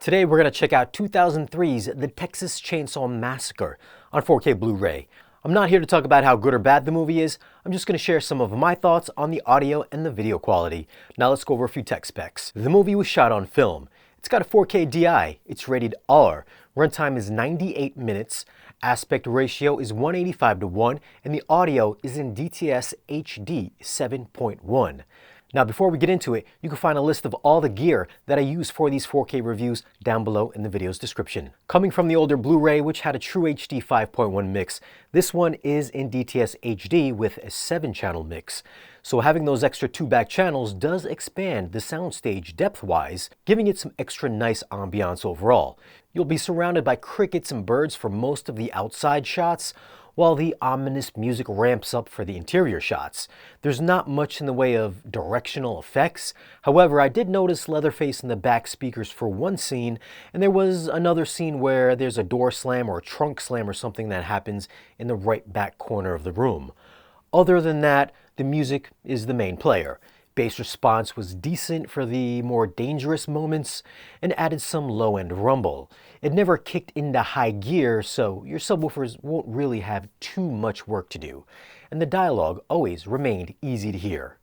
Today we're going to check out 2003's The Texas Chainsaw Massacre on 4K Blu-ray. I'm not here to talk about how good or bad the movie is, I'm just going to share some of my thoughts on the audio and the video quality. Now let's go over a few tech specs. The movie was shot on film. It's got a 4K DI, it's rated R, runtime is 98 minutes, aspect ratio is 185:1, and the audio is in DTS HD 7.1. Now before we get into it, you can find a list of all the gear that I use for these 4K reviews down below in the video's description. Coming from the older Blu-ray, which had a true HD 5.1 mix, this one is in DTS HD with a 7-channel mix. So having those extra 2 back channels does expand the soundstage depth-wise, giving it some extra nice ambiance overall. You'll be surrounded by crickets and birds for most of the outside shots, while the ominous music ramps up for the interior shots. There's not much in the way of directional effects. However, I did notice Leatherface in the back speakers for one scene, and there was another scene where there's a door slam or a trunk slam or something that happens in the right back corner of the room. Other than that, the music is the main player. Bass response was decent for the more dangerous moments and added some low-end rumble. It never kicked into high gear, so your subwoofers won't really have too much work to do. And the dialogue always remained easy to hear.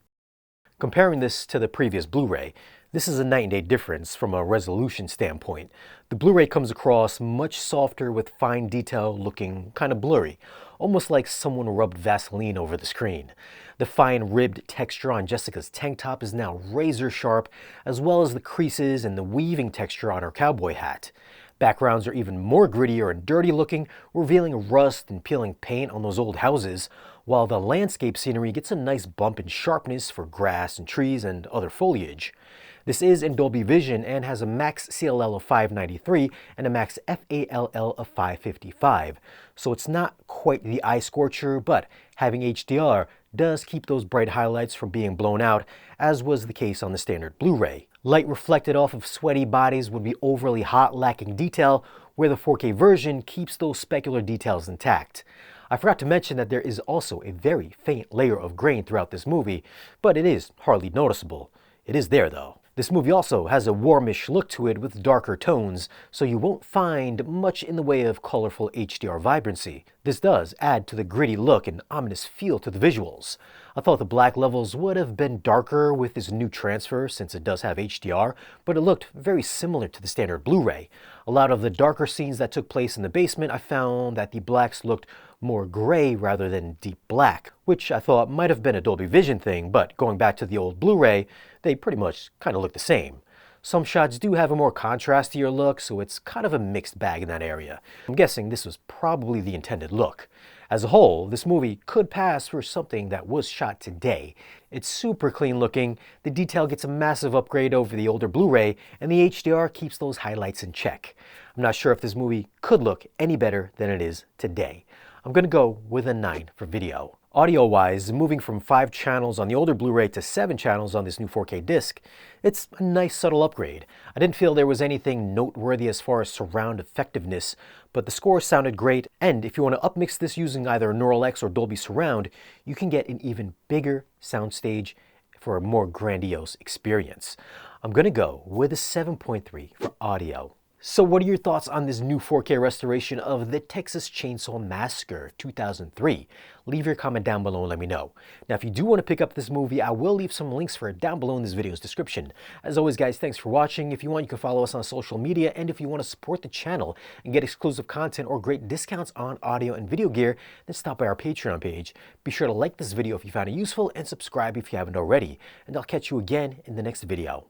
Comparing this to the previous Blu-ray, this is a night and day difference from a resolution standpoint. The Blu-ray comes across much softer with fine detail looking kind of blurry, almost like someone rubbed Vaseline over the screen. The fine ribbed texture on Jessica's tank top is now razor sharp, as well as the creases and the weaving texture on her cowboy hat. Backgrounds are even more grittier and dirty looking, revealing rust and peeling paint on those old houses, while the landscape scenery gets a nice bump in sharpness for grass and trees and other foliage. This is in Dolby Vision and has a max CLL of 593 and a max FALL of 555, so it's not quite the eye scorcher, but having HDR does keep those bright highlights from being blown out, as was the case on the standard Blu-ray. Light reflected off of sweaty bodies would be overly hot, lacking detail, where the 4K version keeps those specular details intact. I forgot to mention that there is also a very faint layer of grain throughout this movie, but it is hardly noticeable. It is there though. This movie also has a warmish look to it with darker tones, so you won't find much in the way of colorful HDR vibrancy. This does add to the gritty look and ominous feel to the visuals. I thought the black levels would have been darker with this new transfer since it does have HDR, but it looked very similar to the standard Blu-ray. A lot of the darker scenes that took place in the basement, I found that the blacks looked more gray rather than deep black, which I thought might have been a Dolby Vision thing, but going back to the old Blu-ray, they pretty much kind of look the same. Some shots do have a more contrastier look, so it's kind of a mixed bag in that area. I'm guessing this was probably the intended look. As a whole, this movie could pass for something that was shot today. It's super clean looking, the detail gets a massive upgrade over the older Blu-ray, and the HDR keeps those highlights in check. I'm not sure if this movie could look any better than it is today. I'm going to go with a 9 for video. Audio-wise, moving from 5 channels on the older Blu-ray to 7 channels on this new 4K disc, it's a nice subtle upgrade. I didn't feel there was anything noteworthy as far as surround effectiveness, but the score sounded great, and if you want to upmix this using either Neural X or Dolby Surround, you can get an even bigger soundstage for a more grandiose experience. I'm going to go with a 7.3 for audio. So what are your thoughts on this new 4K restoration of The Texas Chainsaw Massacre 2003? Leave your comment down below and let me know. Now if you do want to pick up this movie, I will leave some links for it down below in this video's description. As always guys, thanks for watching. If you want, you can follow us on social media, and if you want to support the channel and get exclusive content or great discounts on audio and video gear, then stop by our Patreon page. Be sure to like this video if you found it useful and subscribe if you haven't already. And I'll catch you again in the next video.